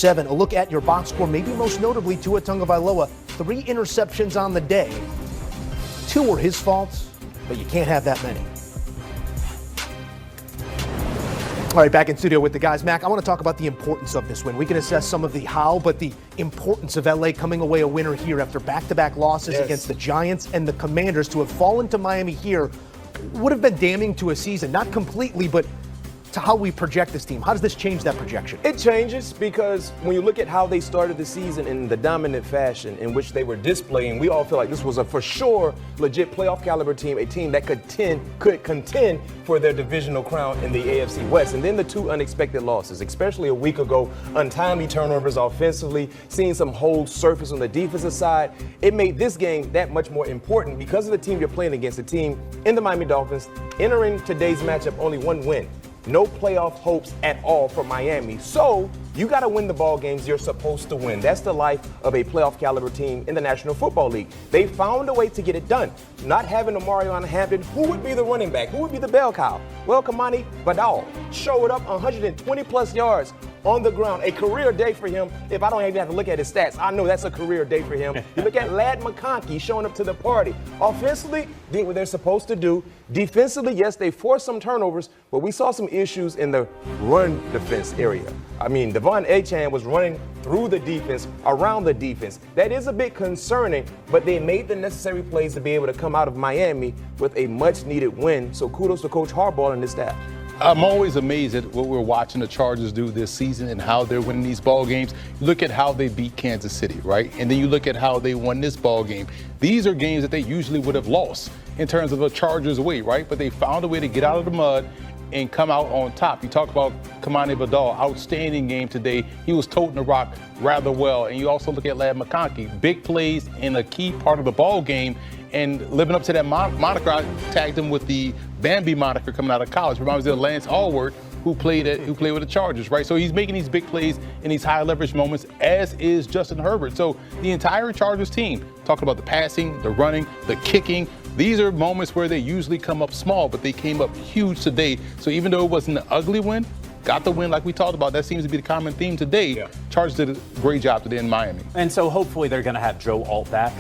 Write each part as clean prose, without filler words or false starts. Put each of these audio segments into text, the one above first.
7. A look at your box score, maybe most notably Tua Turned-the-ball-over. 3 interceptions on the day. 2 were his faults, but you can't have that many. All right, back in studio with the guys. Mac, I want to talk about the importance of this win. We can assess some of the how, but the importance of LA coming away a winner here after back-to-back losses against the Giants and the Commanders. To have fallen to Miami here would have been damning to a season. Not completely, but to how we project this team. How does this change that projection? It changes because when you look at how they started the season in the dominant fashion in which they were displaying, we all feel like this was a for sure legit playoff caliber team, a team that could contend for their divisional crown in the AFC West. And then the 2 unexpected losses, especially a week ago, untimely turnovers offensively, seeing some holes surface on the defensive side. It made this game that much more important because of the team you're playing against, a team in the Miami Dolphins, entering today's matchup only 1 win. No playoff hopes at all for Miami. So you got to win the ball games you're supposed to win. That's the life of a playoff caliber team in the National Football League. They found a way to get it done. Not having a Marion Hampton, who would be the running back? Who would be the bell cow? Well, Kamani Vidal showed up 120 plus yards on the ground. A career day for him. If I don't even have to look at his stats, I know that's a career day for him. You look at Ladd McConkey showing up to the party. Offensively, did what they're supposed to do. Defensively, yes, they forced some turnovers, but we saw some issues in the run defense area. I mean, Devon Achane was running through the defense, around the defense. That is a bit concerning, but they made the necessary plays to be able to come out of Miami with a much-needed win. So kudos to Coach Harbaugh and his staff. I'm always amazed at what we're watching the Chargers do this season and how they're winning these ball games. Look at how they beat Kansas City, right? And then you look at how they won this ball game. These are games that they usually would have lost in terms of a Chargers way, right? But they found a way to get out of the mud and come out on top. You talk about Kamani Vidal, outstanding game today. He was toting the rock rather well. And you also look at Ladd McConkey, big plays in a key part of the ball game and living up to that moniker. I tagged him with the Bambi moniker coming out of college. Reminds me of Lance Allward, who played with the Chargers, right? So he's making these big plays in these high leverage moments, as is Justin Herbert. So the entire Chargers team, talking about the passing, the running, the kicking, these are moments where they usually come up small, but they came up huge today. So even though it wasn't an ugly win, got the win like we talked about. That seems to be the common theme today. Yeah. Chargers did a great job today in Miami. And so hopefully they're going to have Joe Alt back.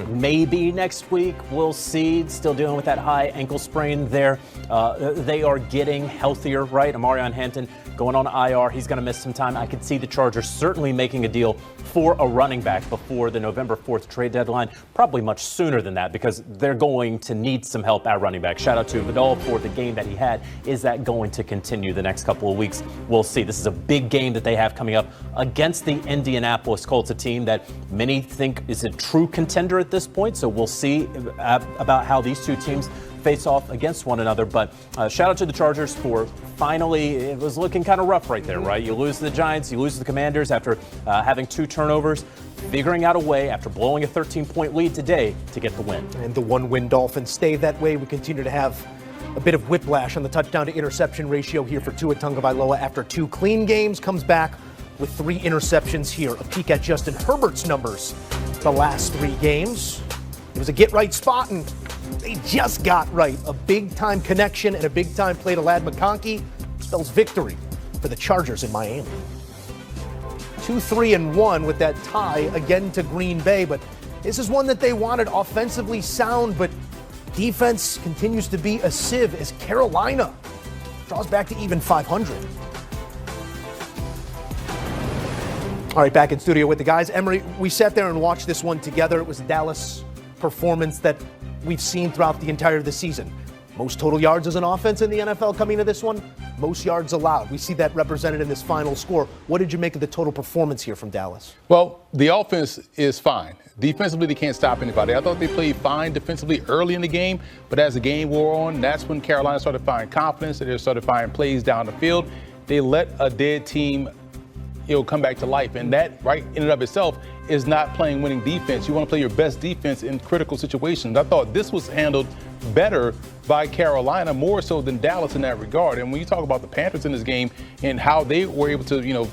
Maybe next week. We'll see. Still dealing with that high ankle sprain there. They are getting healthier, right? Amarion Hampton going on IR. He's going to miss some time. I could see the Chargers certainly making a deal for a running back before the November 4th trade deadline. Probably much sooner than that because they're going to need some help at running back. Shout out to Vidal for the game that he had. Is that going to continue the next couple of weeks? We'll see. This is a big game that they have coming up against the Indianapolis Colts, a team that many think is a true contender at this point. So we'll see about how these two teams face off against one another. But shout out to the Chargers for finally, it was looking kind of rough right there, right? You lose to the Giants, you lose to the Commanders after having 2 turnovers, figuring out a way after blowing a 13-point lead today to get the win. And the 1-win Dolphins stay that way. We continue to have a bit of whiplash on the touchdown to interception ratio here for Tua Turned-the-ball-over after 2 clean games. Comes back with 3 interceptions here. A peek at Justin Herbert's numbers the last 3 games. It was a get-right spot, and they just got right. A big-time connection and a big-time play to Ladd McConkey spells victory for the Chargers in Miami. 2-3-1 with that tie again to Green Bay, but this is one that they wanted. Offensively sound, but defense continues to be a sieve as Carolina draws back to even 500. All right, back in studio with the guys. Emery, we sat there and watched this one together. It was a Dallas performance that we've seen throughout the entire of the season. Most total yards as an offense in the NFL coming to this one, most yards allowed. We see that represented in this final score. What did you make of the total performance here from Dallas? Well, the offense is fine. Defensively, they can't stop anybody. I thought they played fine defensively early in the game, but as the game wore on, that's when Carolina started finding confidence. They started finding plays down the field. They let a dead team come back to life. And that, right in and of itself, is not playing winning defense. You want to play your best defense in critical situations. I thought this was handled better by Carolina, more so than Dallas in that regard. And when you talk about the Panthers in this game and how they were able to,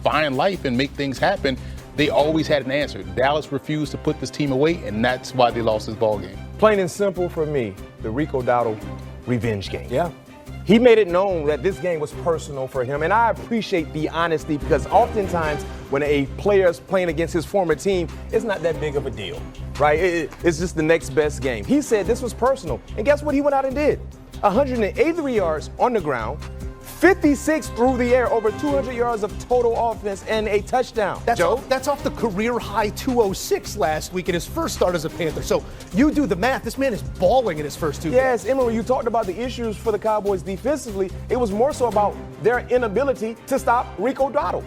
find life and make things happen, they always had an answer. Dallas refused to put this team away, and that's why they lost this ball game. Plain and simple for me, the Rico Dowdle revenge game. Yeah. he made it known that this game was personal for him. And I appreciate the honesty because oftentimes when a player is playing against his former team, it's not that big of a deal, right? It's just the next best game. He said this was personal. And guess what he went out and did? 183 yards on the ground, 56 through the air, over 200 yards of total offense, and a touchdown. That's off the career high 206 last week in his first start as a Panther. So you do the math. This man is balling in his first 2 games. Yes, Emma, you talked about the issues for the Cowboys defensively. It was more so about their inability to stop Rico Dowdle.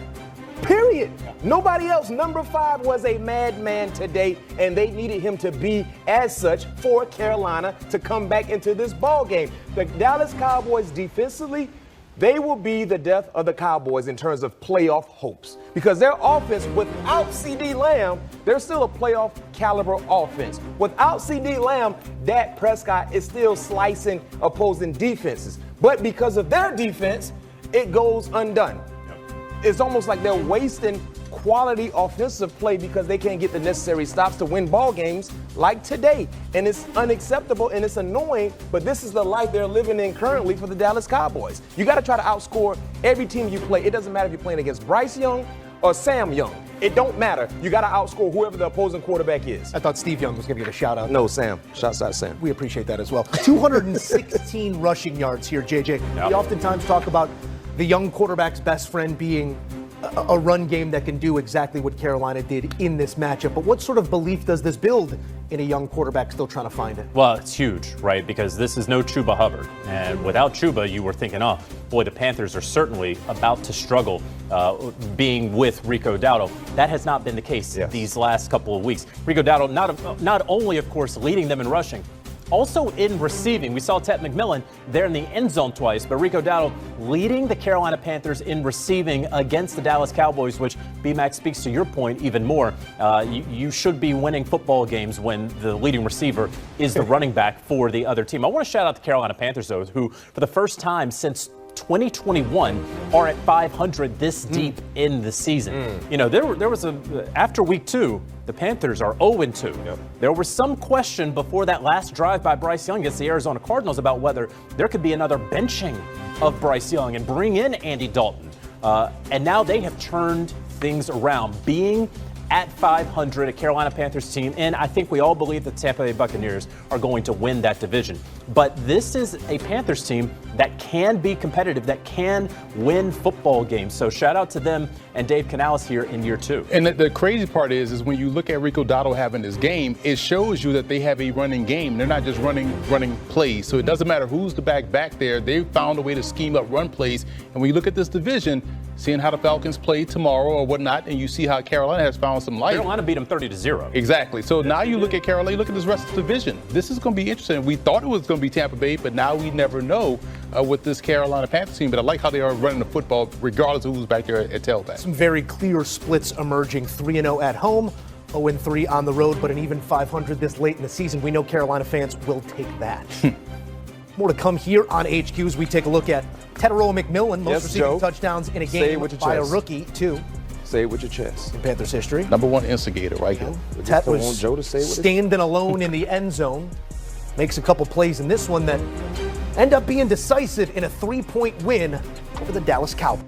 Period. Nobody else. Number 5 was a madman today, and they needed him to be as such for Carolina to come back into this ball game. The Dallas Cowboys defensively, they will be the death of the Cowboys in terms of playoff hopes because their offense, without CeeDee Lamb, they're still a playoff caliber offense. Without CeeDee Lamb, Dak Prescott is still slicing opposing defenses. But because of their defense, it goes undone. It's almost like they're wasting quality offensive play because they can't get the necessary stops to win ball games like today. And it's unacceptable and it's annoying, but this is the life they're living in currently for the Dallas Cowboys. You got to try to outscore every team you play. It doesn't matter if you're playing against Bryce Young or Sam Young. It don't matter. You got to outscore whoever the opposing quarterback is. I thought Steve Young was going to get a shout out. No, Sam. Shouts out Sam. We appreciate that as well. 216 rushing yards here, JJ. Yep. We oftentimes talk about the young quarterback's best friend being a run game that can do exactly what Carolina did in this matchup. But what sort of belief does this build in a young quarterback still trying to find it? Well, it's huge, right? Because this is no Chuba Hubbard. And without Chuba, you were thinking, oh, boy, the Panthers are certainly about to struggle being with Rico Dowdle. That has not been the case these last couple of weeks. Rico Dowdle not only, of course, leading them in rushing, also in receiving. We saw Ted McMillan there in the end zone twice, but Rico Dowdle leading the Carolina Panthers in receiving against the Dallas Cowboys, which, B-Mac, speaks to your point even more. You should be winning football games when the leading receiver is the running back for the other team. I want to shout out the Carolina Panthers, though, who, for the first time since 2021 are at 500 this deep in the season. You know, there was after week 2, the Panthers are 0-2. Yep. There was some question before that last drive by Bryce Young against the Arizona Cardinals about whether there could be another benching of Bryce Young and bring in Andy Dalton. And now they have turned things around, being at 500, a Carolina Panthers team, and I think we all believe that the Tampa Bay Buccaneers are going to win that division. But this is a Panthers team that can be competitive, that can win football games. So shout out to them and Dave Canales here in year 2. And the crazy part is when you look at Rico Dowdle having this game, it shows you that they have a running game. They're not just running plays. So it doesn't matter who's the back there. They found a way to scheme up run plays. And when you look at this division, seeing how the Falcons play tomorrow or whatnot, and you see how Carolina has found some life. Carolina beat them 30-0. Exactly. So now you look at Carolina, you look at this rest of the division. This is going to be interesting. We thought it was going to be Tampa Bay, but now we never know with this Carolina Panthers team. But I like how they are running the football regardless of who's back there at tailback. Some very clear splits emerging. 3-0 at home, 0-3 on the road, but an even 500 this late in the season. We know Carolina fans will take that. More to come here on HQ as we take a look at Teteroa McMillan, most receiving touchdowns in a game by a rookie, too. Say it with your chest. In Panthers history. Number 1 instigator right here. Tet was standing alone in the end zone. Makes a couple plays in this one that end up being decisive in a 3-point win over the Dallas Cowboys.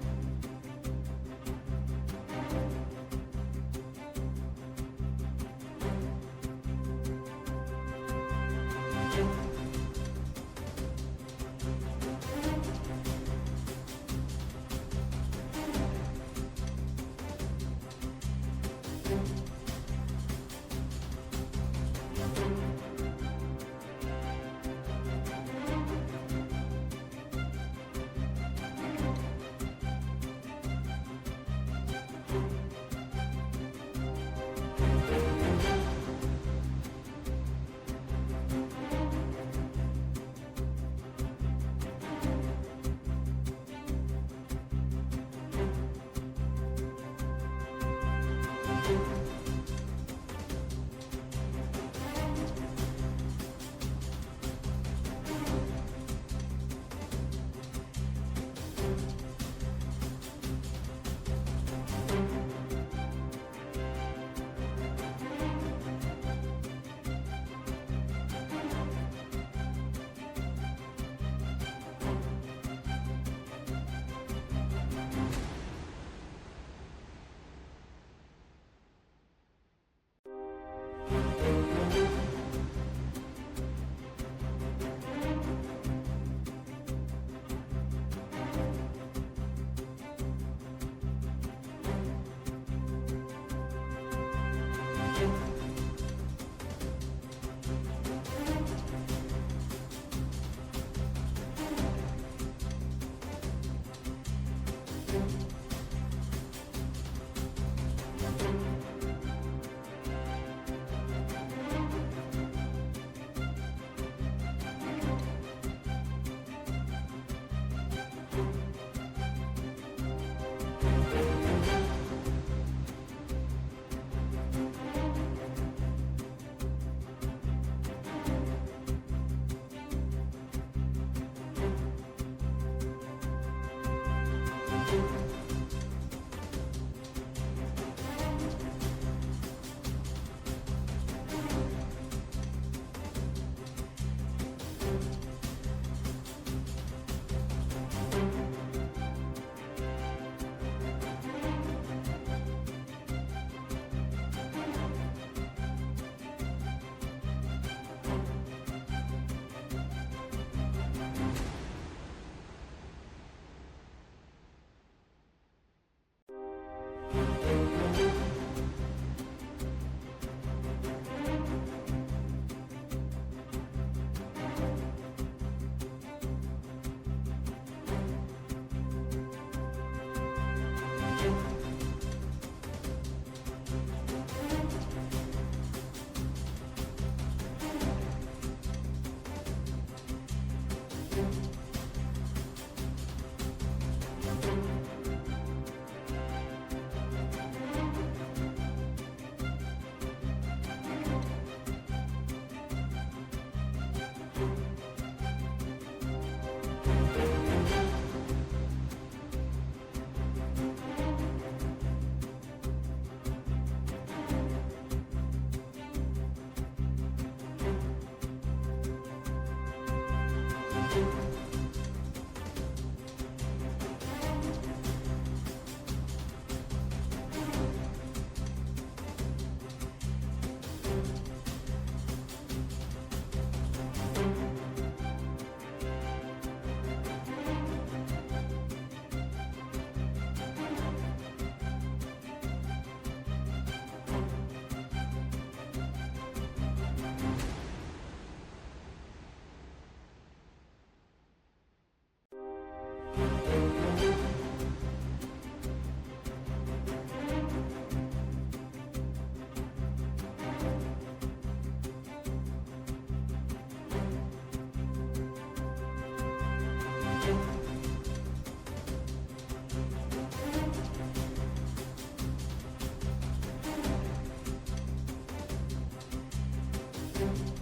Bye.